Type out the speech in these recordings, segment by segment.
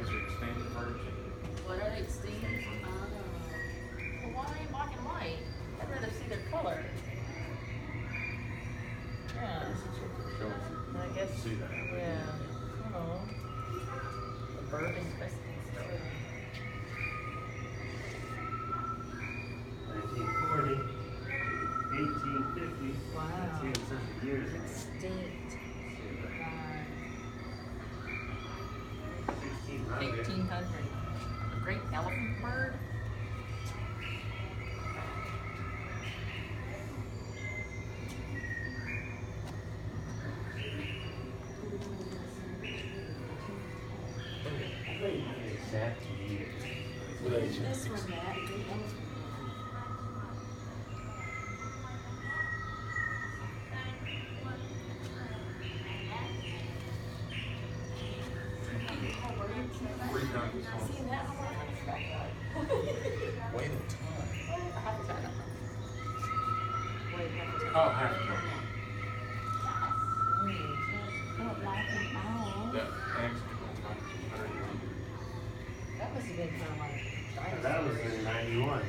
These are expanded version. What are they extinct? Well, why are they black and white? I'd rather see their color. Yeah. This is what they're showing you. I guess. See that? Yeah. Oh. The bird is Christmas. 1940, 1850. Wow. That's even such a years ago. Extinct. 1600. 1800. A great elephant bird. Exact year. This one, Matt. Three times as Seeing that, how much I expect that? Wait a time. Half a time. Wait, half a time. Oh, half a time. That accident on 1991. That must have been kind of like. That was in 91.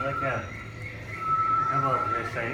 Like that. Come over here, say.